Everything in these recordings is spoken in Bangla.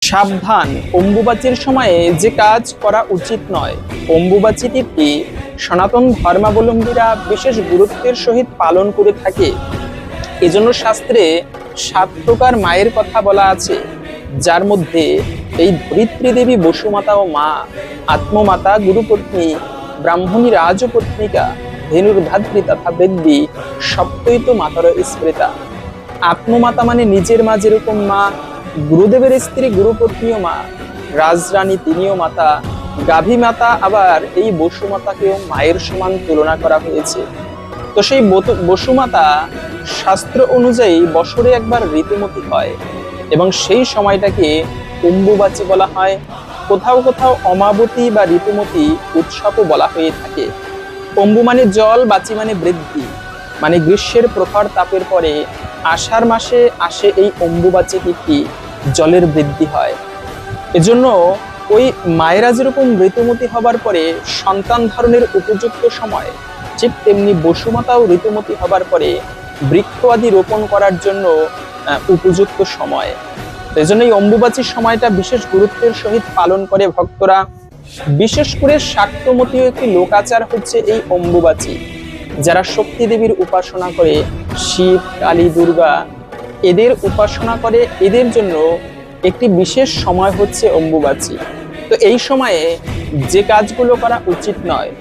সাবধান, অম্বুবাচীর সময়ে যে কাজ করা উচিত নয়। অম্বুবাচী তিথি সনাতন ধর্মাবলম্বীরা বিশেষ গুরুত্বের সহিত পালন করে থাকে। এজন্য শাস্ত্রে 7 প্রকার মায়ের কথা বলা আছে, যার মধ্যে এই ধরিত্রী দেবী বসুমাতা ও মা, আত্মমাতা গুরুপত্নী, ব্রাহ্মণী রাজপত্নিকা, ধেনুর্ধাত্রী তথা বেদ্যি, সপ্তৈত মাতর স্মৃতা। আত্মমাতা মানে নিজের মা, যেরকম মা, গুরুদেবের স্ত্রী গুরুপত্নীও মা, রাজরানী তিনিও মাতা, গাভী মাতা, আবার এই বসুমাতাকেও মায়ের সমান তুলনা করা হয়েছে। তো সেই বসুমাতা শাস্ত্র অনুযায়ী বছরে একবার ঋতুমতী হয় এবং সেই সময়টাকে অম্বুবাচী বলা হয়। কোথাও কোথাও অমাবতী বা ঋতুমতী উৎসবও বলা হয়ে থাকে। অম্বু মানে জল, বাচী মানে বৃদ্ধি, মানে গ্রীষ্মের প্রখর তাপের পরে আষাঢ় মাসে আসে এই অম্বুবাচী তিথি, জলের বৃদ্ধি হয়। এজন্য ওই মায়েরা যেরকম ঋতুমতী হবার পরে সন্তান ধারণের উপযুক্ত সময়, ঠিক তেমনি বসুমাতাও ঋতুমতী হবার পরে বৃক্ষ আদি রোপণ করার জন্য উপযুক্ত সময়। এজন্য এই অম্বুবাচীর সময়টা বিশেষ গুরুত্বের সহিত পালন করে ভক্তরা। বিশেষ করে শাক্তমতীয় একটি লোকাচার হচ্ছে এই অম্বুবাচী। যারা শক্তি দেবীর উপাসনা করে, শিব, কালী, দুর্গা, এদের উপাসনা করে, এদের জন্য একটি বিশেষ সময় হচ্ছে অম্বুবাচী। তো এই সময়ে যে কাজগুলো করা উচিত নয়,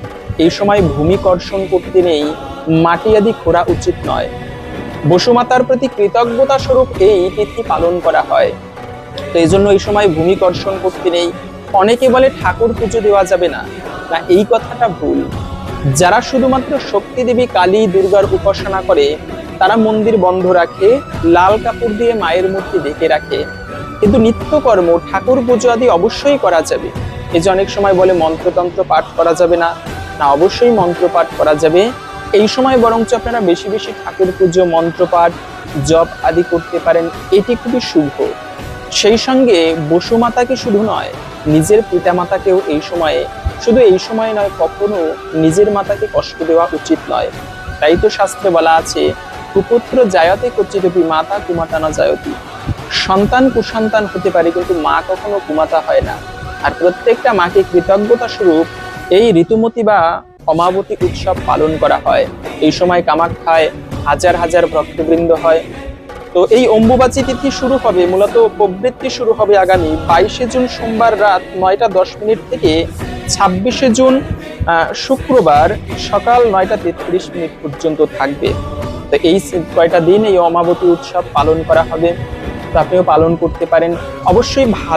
এই সময় ভূমি কর্ষণ করতে নেই, মাটি আদি খোঁড়া উচিত নয়। বসুমাতার প্রতি কৃতজ্ঞতা স্বরূপ এই তিথি পালন করা হয়। তো এই জন্য এই সময় ভূমি কর্ষণ করতে নেই। অনেকে বলে ঠাকুর পুজো দেওয়া যাবে না, না, এই কথাটা ভুল। যারা শুধুমাত্র শক্তি দেবী কালী, দুর্গার উপাসনা করে, তারা মন্দির বন্ধ রাখে, লাল কাপড় দিয়ে মায়ের মূর্তি ঢেকে রাখে। কিন্তু নিত্যকর্ম ঠাকুর পুজো আদি অবশ্যই করা যাবে। এই যে অনেক সময় বলে মন্ত্রতন্ত্র পাঠ করা যাবে না, না, অবশ্যই মন্ত্র পাঠ করা যাবে। এই সময় বরঞ্চ আপনারা বেশি বেশি ঠাকুর পুজো, মন্ত্রপাঠ, জপ আদি করতে পারেন, এটি খুবই শুভ। সেই সঙ্গে বসুমাতাকে শুধু নয়, নিজের পিতামাতাকেও এই সময়ে, শুধু এই সময় নয়, কখনো নিজের মাতাকে কষ্ট দেওয়া উচিত নয়। তাই তো শাস্ত্রে বলা আছে, কুপুত্র জায়তে কচিরপি মাতা কুমাতা না জায়তি। সন্তান কুসন্তান হতে পারে, কিন্তু মা কখনো কুমাতা হয় না। আর প্রত্যেকটা মাকে কৃতজ্ঞতা স্বরূপ এই ঋতুমতী বা অমাবতী উৎসব পালন করা হয়। এই সময় কামাখ্যায় হাজার হাজার ভক্তবৃন্দ হয়। তো এই অম্বুবাচী তিথি শুরু হবে, মূলত প্রবৃত্তি শুরু হবে আগামী 22শে জুন সোমবার রাত 9টা 10 থেকে 26শে জুন শুক্রবার সকাল 9টা 33 পর্যন্ত থাকবে। তো এই কয়টা দিন এই অমাবতী উৎসব পালন করা হবে। তো আপনিও পালন করতে পারেন। অবশ্যই ভালো